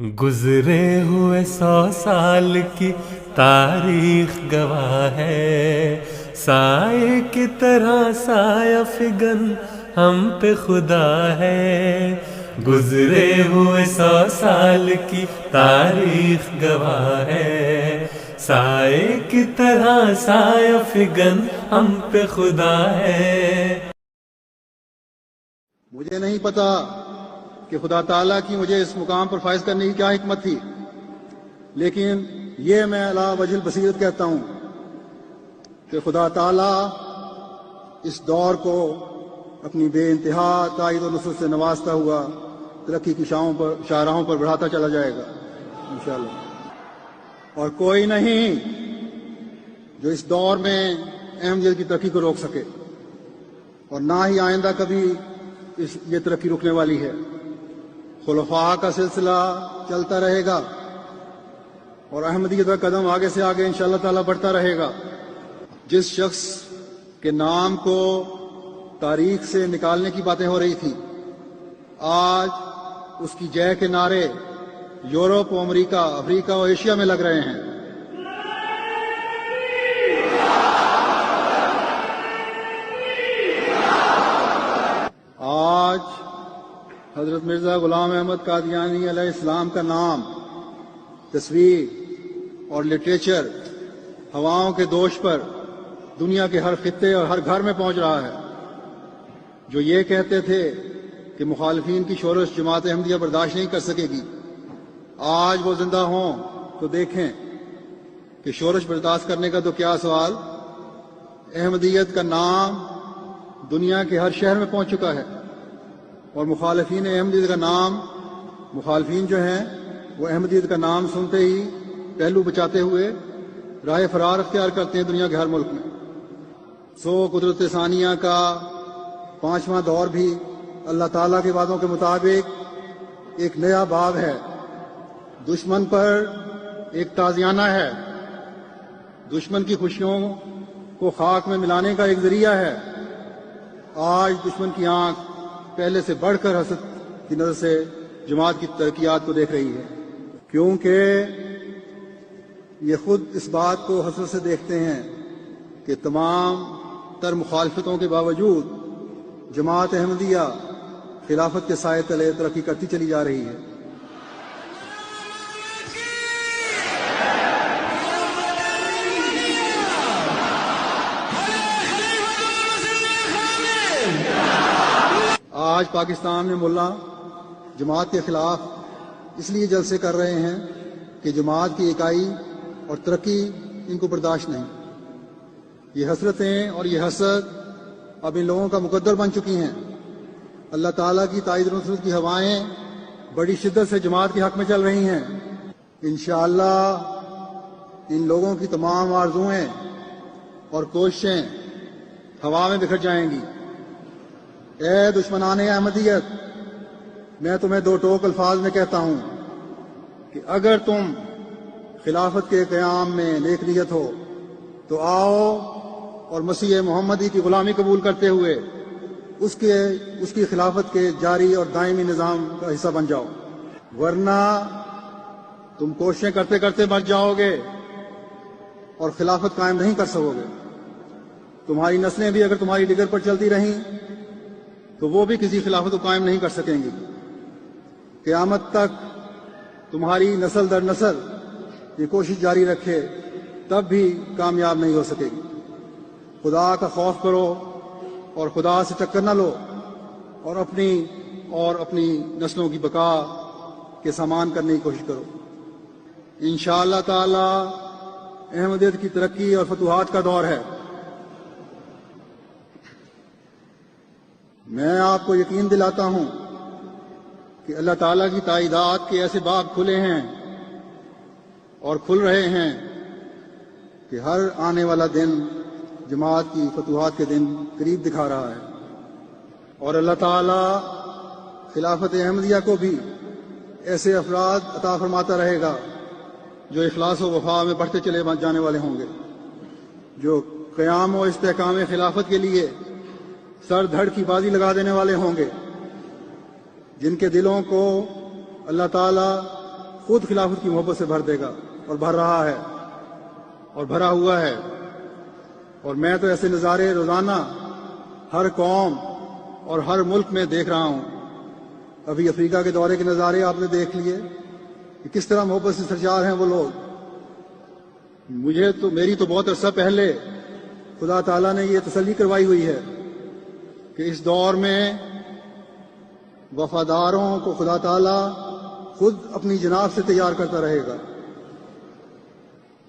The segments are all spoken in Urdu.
گزرے ہوئے 100 سال کی تاریخ گواہ ہے، سائے کی طرح سایہ فگن ہم پہ خدا ہے۔ گزرے ہوئے 100 سال کی تاریخ گواہ ہے، سائے کی طرح سایہ فگن ہم پہ خدا ہے۔ مجھے نہیں پتا کہ خدا تعالیٰ کی مجھے اس مقام پر فائز کرنے کی کیا حکمت تھی، لیکن یہ میں علی وجہ البصیرت کہتا ہوں کہ خدا تعالیٰ اس دور کو اپنی بے انتہا تائید و نصرت سے نوازتا ہوا ترقی کی شاہراہوں پر بڑھاتا چلا جائے گا انشاءاللہ، اور کوئی نہیں جو اس دور میں احمدیت کی ترقی کو روک سکے، اور نہ ہی آئندہ کبھی یہ ترقی رکنے والی ہے۔ خلفاء کا سلسلہ چلتا رہے گا اور احمدیت کا قدم آگے سے آگے انشاءاللہ تعالیٰ بڑھتا رہے گا۔ جس شخص کے نام کو تاریخ سے نکالنے کی باتیں ہو رہی تھی، آج اس کی جے کے نعرے یورپ و امریکہ، افریقہ و ایشیا میں لگ رہے ہیں۔ آج حضرت مرزا غلام احمد قادیانی علیہ السلام کا نام، تصویر اور لٹریچر ہواؤں کے دوش پر دنیا کے ہر خطے اور ہر گھر میں پہنچ رہا ہے۔ جو یہ کہتے تھے کہ مخالفین کی شورش جماعت احمدیہ برداشت نہیں کر سکے گی، آج وہ زندہ ہوں تو دیکھیں کہ شورش برداشت کرنے کا تو کیا سوال، احمدیت کا نام دنیا کے ہر شہر میں پہنچ چکا ہے، اور مخالفین احمدیت کا نام، مخالفین جو ہیں وہ احمدیت کا نام سنتے ہی پہلو بچاتے ہوئے راہ فرار اختیار کرتے ہیں دنیا کے ہر ملک میں۔ سو قدرت ثانیہ کا 5واں دور بھی اللہ تعالیٰ کے وعدوں کے مطابق ایک نیا باب ہے، دشمن پر ایک تازیانہ ہے، دشمن کی خوشیوں کو خاک میں ملانے کا ایک ذریعہ ہے۔ آج دشمن کی آنکھ پہلے سے بڑھ کر حسد کی نظر سے جماعت کی ترقیات کو دیکھ رہی ہے، کیونکہ یہ خود اس بات کو حسرت سے دیکھتے ہیں کہ تمام تر مخالفتوں کے باوجود جماعت احمدیہ خلافت کے سائے تلے ترقی کرتی چلی جا رہی ہے۔ آج پاکستان میں ملا جماعت کے خلاف اس لیے جلسے کر رہے ہیں کہ جماعت کی اکائی اور ترقی ان کو برداشت نہیں۔ یہ حسرتیں اور یہ حسد اب ان لوگوں کا مقدر بن چکی ہیں۔ اللہ تعالیٰ کی تائید و نصرت کی ہوائیں بڑی شدت سے جماعت کے حق میں چل رہی ہیں۔ انشاءاللہ ان لوگوں کی تمام آرزوئیں اور کوششیں ہوا میں بکھر جائیں گی۔ اے دشمنان احمدیت، میں تمہیں دو ٹوک الفاظ میں کہتا ہوں کہ اگر تم خلافت کے قیام میں نیک نیت ہو تو آؤ اور مسیح محمدی کی غلامی قبول کرتے ہوئے اس کی خلافت کے جاری اور دائمی نظام کا حصہ بن جاؤ، ورنہ تم کوششیں کرتے کرتے مر جاؤ گے اور خلافت قائم نہیں کر سکو گے۔ تمہاری نسلیں بھی اگر تمہاری ڈگر پر چلتی رہیں تو وہ بھی کسی خلافت کو قائم نہیں کر سکیں گی۔ قیامت تک تمہاری نسل در نسل یہ کوشش جاری رکھے تب بھی کامیاب نہیں ہو سکے گی۔ خدا کا خوف کرو اور خدا سے ٹکر نہ لو، اور اپنی نسلوں کی بقا کے سامان کرنے کی کوشش کرو۔ انشاءاللہ تعالی احمدیت کی ترقی اور فتوحات کا دور ہے۔ میں آپ کو یقین دلاتا ہوں کہ اللہ تعالیٰ کی تائیدات کے ایسے باب کھلے ہیں اور کھل رہے ہیں کہ ہر آنے والا دن جماعت کی فتوحات کے دن قریب دکھا رہا ہے، اور اللہ تعالیٰ خلافت احمدیہ کو بھی ایسے افراد عطا فرماتا رہے گا جو اخلاص و وفا میں بڑھتے چلے جانے والے ہوں گے، جو قیام و استحکام خلافت کے لیے سر دھڑ کی بازی لگا دینے والے ہوں گے، جن کے دلوں کو اللہ تعالیٰ خود خلافت کی محبت سے بھر دے گا اور بھر رہا ہے اور بھرا ہوا ہے. اور میں تو ایسے نظارے روزانہ ہر قوم اور ہر ملک میں دیکھ رہا ہوں. ابھی افریقہ کے دورے کے نظارے آپ نے دیکھ لیے کہ کس طرح محبت سے سرشار ہیں وہ لوگ. میری تو بہت عرصہ پہلے خدا تعالیٰ نے یہ تسلی کروائی ہوئی ہے کہ اس دور میں وفاداروں کو خدا تعالیٰ خود اپنی جناب سے تیار کرتا رہے گا.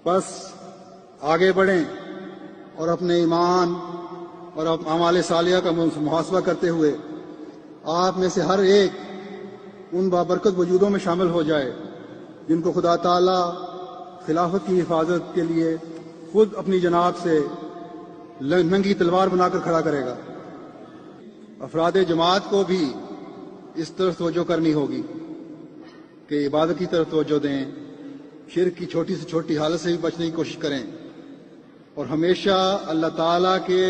بس آگے بڑھیں اور اپنے ایمان اور اعمال صالحہ کا محاسبہ کرتے ہوئے آپ میں سے ہر ایک ان بابرکت وجودوں میں شامل ہو جائے جن کو خدا تعالیٰ خلافت کی حفاظت کے لیے خود اپنی جناب سے ننگی تلوار بنا کر کھڑا کرے گا. افراد جماعت کو بھی اس طرف توجہ کرنی ہوگی کہ عبادت کی طرف توجہ دیں, شرک کی چھوٹی سے چھوٹی حالت سے بھی بچنے کی کوشش کریں اور ہمیشہ اللہ تعالیٰ کے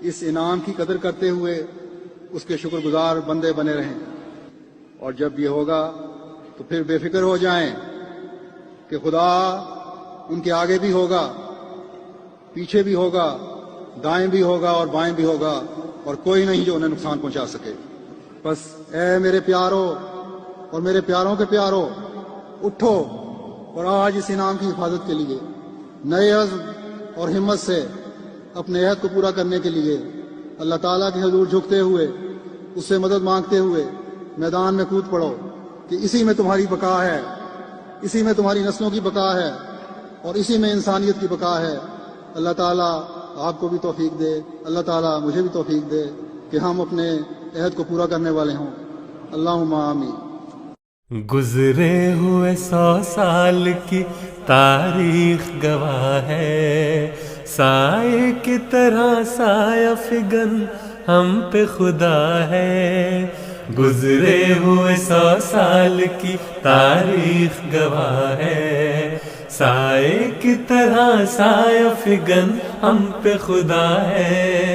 اس انعام کی قدر کرتے ہوئے اس کے شکر گزار بندے بنے رہیں. اور جب یہ ہوگا تو پھر بے فکر ہو جائیں کہ خدا ان کے آگے بھی ہوگا, پیچھے بھی ہوگا, دائیں بھی ہوگا اور بائیں بھی ہوگا, اور کوئی نہیں جو انہیں نقصان پہنچا سکے. بس اے میرے پیاروں اور میرے پیاروں کے پیاروں, اٹھو اور آج اس انعام کی حفاظت کے لیے نئے عزم اور ہمت سے اپنے عہد کو پورا کرنے کے لیے اللہ تعالیٰ کے حضور جھکتے ہوئے اس سے مدد مانگتے ہوئے میدان میں کود پڑو کہ اسی میں تمہاری بقا ہے, اسی میں تمہاری نسلوں کی بقا ہے اور اسی میں انسانیت کی بقا ہے. اللہ تعالیٰ آپ کو بھی توفیق دے, اللہ تعالیٰ مجھے بھی توفیق دے کہ ہم اپنے عہد کو پورا کرنے والے ہوں. اللہم آمین. گزرے ہوئے 100 سال کی تاریخ گواہ ہے, سائے کی طرح سایہ فگن ہم پہ خدا ہے. گزرے ہوئے 100 سال کی تاریخ گواہ ہے, سائے کی طرح سایہ فگن ہم پہ خدا ہے.